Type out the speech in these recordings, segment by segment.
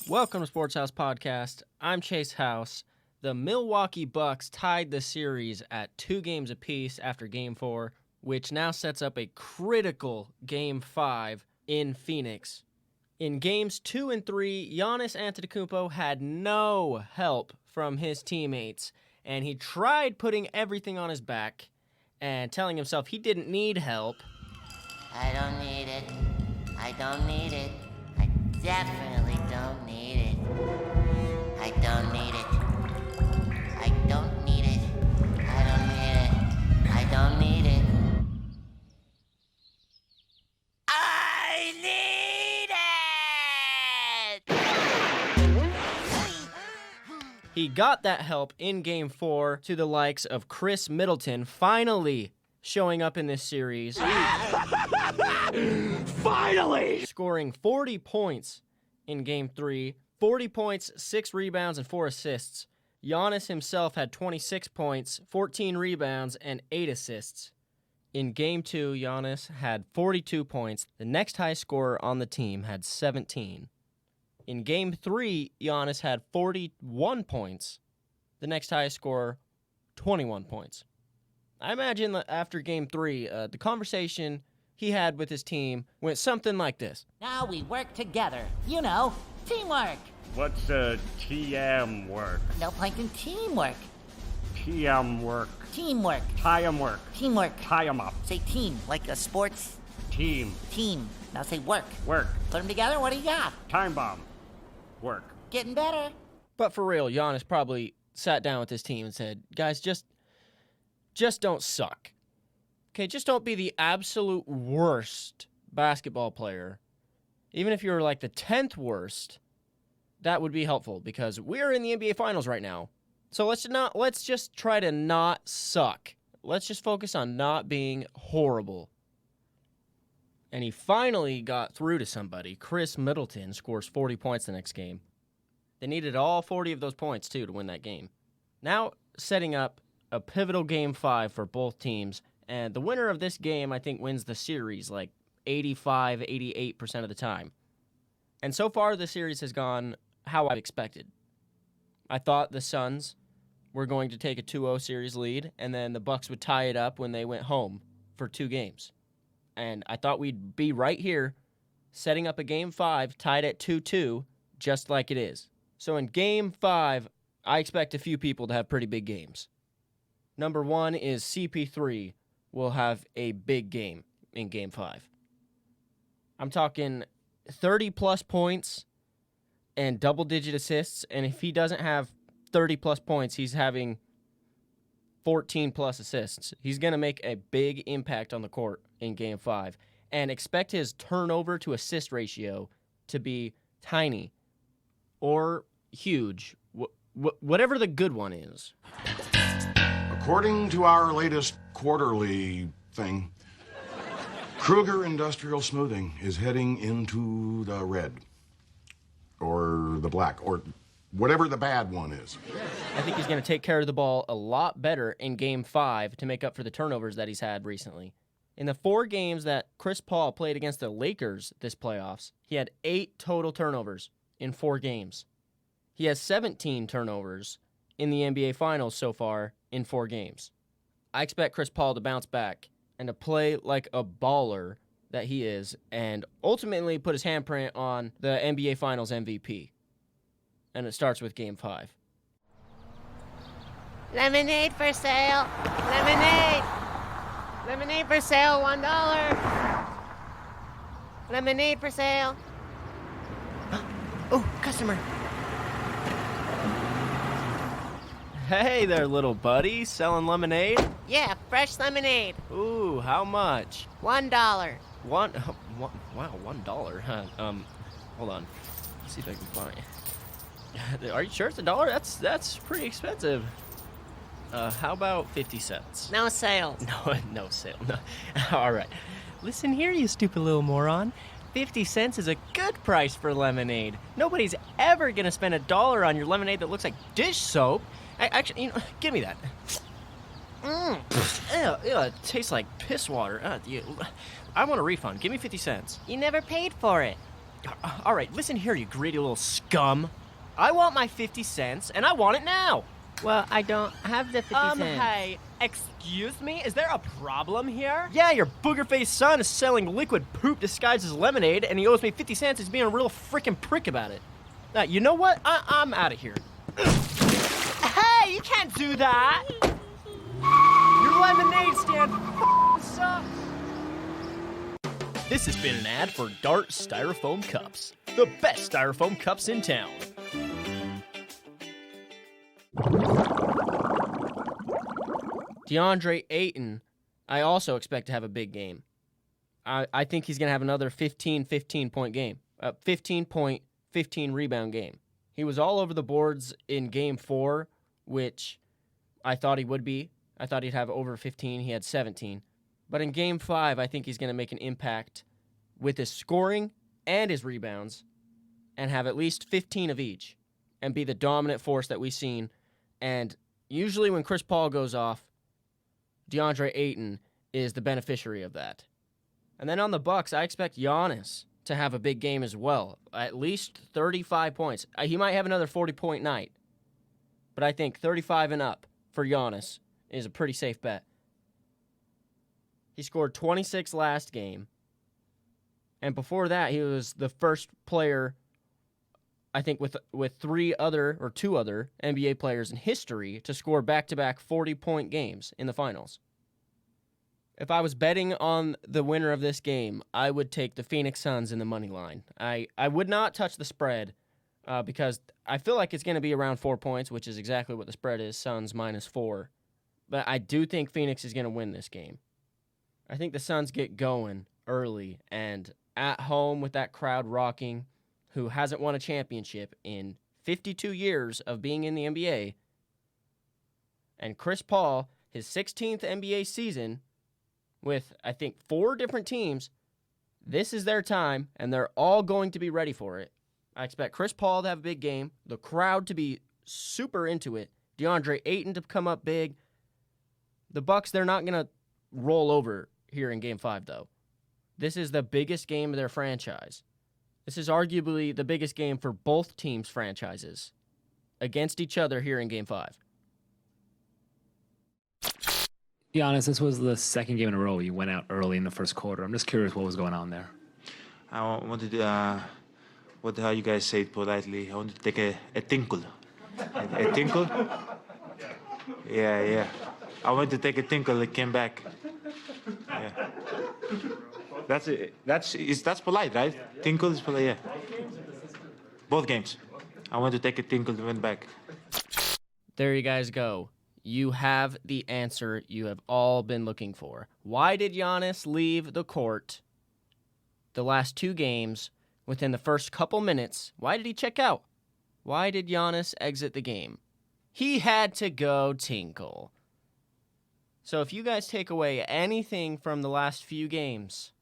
Welcome to Sports House Podcast. I'm Chase House. The Milwaukee Bucks tied the series at 2 games apiece after Game 4, which now sets up a critical Game 5 in Phoenix. In Games 2 and 3, Giannis Antetokounmpo had no help from his teammates, and he tried putting everything on his back and telling himself he didn't need help. I don't need it. I don't need it. I definitely don't need it. I don't need it. I don't need it. I don't need it. I don't need it. I need it! He got that help in Game 4 to the likes of Chris Middleton finally showing up in this series. Finally! Scoring 40 points in Game 3, 40 points, 6 rebounds, and 4 assists. Giannis himself had 26 points, 14 rebounds, and 8 assists. In Game 2, Giannis had 42 points. The next highest scorer on the team had 17. In Game 3, Giannis had 41 points. The next highest scorer, 21 points. I imagine that after Game 3, the conversation he had with his team went something like this. Now we work together. You know, teamwork. What's TM work? No Plankton, teamwork. TM work. Teamwork. Tie 'em work. Teamwork. Tie 'em up. Say team, like a sports Team. team. Now say work. Work. Put them together, what do you got? Time bomb. Work. Getting better. But for real, Giannis probably sat down with his team and said, guys, just don't suck. Okay, just don't be the absolute worst basketball player. Even if you're like the 10th worst, that would be helpful because we're in the NBA Finals right now. So let's just try to not suck. Let's just focus on not being horrible. And he finally got through to somebody. Chris Middleton scores 40 points the next game. They needed all 40 of those points, too, to win that game. Now setting up a pivotal Game 5 for both teams. And the winner of this game, I think, wins the series like 85, 88% of the time. And so far, the series has gone how I expected. I thought the Suns were going to take a 2-0 series lead, and then the Bucks would tie it up when they went home for 2 games. And I thought we'd be right here, setting up a Game 5 tied at 2-2, just like it is. So in Game 5, I expect a few people to have pretty big games. Number 1 is CP3 will have a big game in Game 5. I'm talking 30-plus points and double-digit assists, and if he doesn't have 30-plus points, he's having 14-plus assists. He's going to make a big impact on the court in Game 5, and expect his turnover-to-assist ratio to be tiny or huge, whatever the good one is. According to our latest quarterly thing, Kruger Industrial Smoothing is heading into the red. Or the black. Or whatever the bad one is. I think he's going to take care of the ball a lot better in Game 5 to make up for the turnovers that he's had recently. In the 4 games that Chris Paul played against the Lakers this playoffs, he had 8 total turnovers in 4 games. He has 17 turnovers in the NBA Finals so far in 4 games. I expect Chris Paul to bounce back and to play like a baller that he is and ultimately put his handprint on the NBA Finals MVP. And it starts with Game 5. Lemonade for sale. Lemonade. Lemonade for sale, $1. Lemonade for sale. Oh, customer. Hey there, little buddy. Selling lemonade? Yeah, fresh lemonade. Ooh, how much? $1. Wow, $1. Huh? Hold on. Let's see if I can find it. Are you sure it's $1? That's pretty expensive. How about 50 cents? No sale. No sale. No. All right. Listen here, you stupid little moron. 50 cents is a good price for lemonade. Nobody's ever gonna spend $1 on your lemonade that looks like dish soap. Actually, give me that. Ew, it tastes like piss water. I want a refund. Give me 50 cents. You never paid for it. All right, listen here, you greedy little scum. I want my 50 cents, and I want it now. Well, I don't have the 50 cents. Hey, excuse me? Is there a problem here? Yeah, your booger-faced son is selling liquid poop disguised as lemonade, and he owes me 50 cents. He's being a real freaking prick about it. Now, you know what? I'm out of here. Hey, you can't do that! Your lemonade stand sucks! This has been an ad for Dart Styrofoam Cups, the best styrofoam cups in town. DeAndre Ayton, I also expect to have a big game. I think he's going to have another 15-point game. 15-point, 15-rebound game. He was all over the boards in Game 4, which I thought he would be. I thought he'd have over 15. He had 17. But in Game 5, I think he's going to make an impact with his scoring and his rebounds and have at least 15 of each and be the dominant force that we've seen. And usually when Chris Paul goes off, DeAndre Ayton is the beneficiary of that. And then on the Bucks, I expect Giannis to have a big game as well. At least 35 points. He might have another 40-point night. But I think 35 and up for Giannis is a pretty safe bet. He scored 26 last game. And before that, he was the first player, I think, with two other NBA players in history to score back-to-back 40-point games in the finals. If I was betting on the winner of this game, I would take the Phoenix Suns in the money line. I would not touch the spread because I feel like it's going to be around 4 points, which is exactly what the spread is, Suns -4. But I do think Phoenix is going to win this game. I think the Suns get going early and at home with that crowd rocking, who hasn't won a championship in 52 years of being in the NBA. And Chris Paul, his 16th NBA season with, I think, 4 different teams, this is their time, and they're all going to be ready for it. I expect Chris Paul to have a big game, the crowd to be super into it, DeAndre Ayton to come up big. The Bucks, they're not going to roll over here in Game 5, though. This is the biggest game of their franchise. This is arguably the biggest game for both teams' franchises against each other here in Game 5. Giannis, this was the second game in a row you went out early in the first quarter. I'm just curious what was going on there. I wanted to, how you guys say it politely, I wanted to take a tinkle. A tinkle? Yeah. I wanted to take a tinkle, it came back. Yeah. That's polite, right? Tinkle is polite, yeah. Both games. I wanted to take a tinkle and went back. There you guys go. You have the answer you have all been looking for. Why did Giannis leave the court the last 2 games within the first couple minutes? Why did he check out? Why did Giannis exit the game? He had to go tinkle. So if you guys take away anything from the last few games,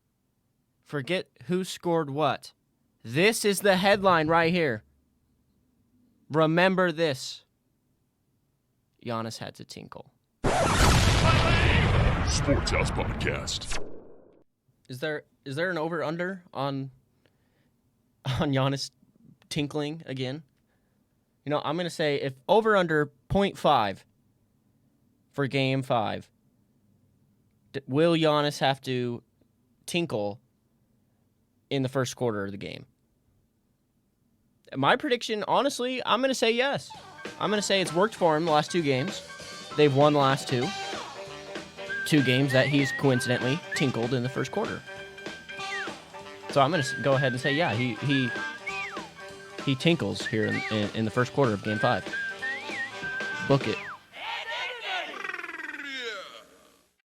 forget who scored what. This is the headline right here. Remember this. Giannis had to tinkle. Sports House Podcast. Is there an over-under on Giannis tinkling again? You know, I'm going to say if over-under 0.5 for Game 5, will Giannis have to tinkle in the first quarter of the game? My prediction, honestly, I'm going to say yes. I'm going to say it's worked for him the last 2 games. They've won the last 2. 2 games that he's coincidentally tinkled in the first quarter. So I'm going to go ahead and say, yeah, he tinkles here in the first quarter of Game 5. Book it.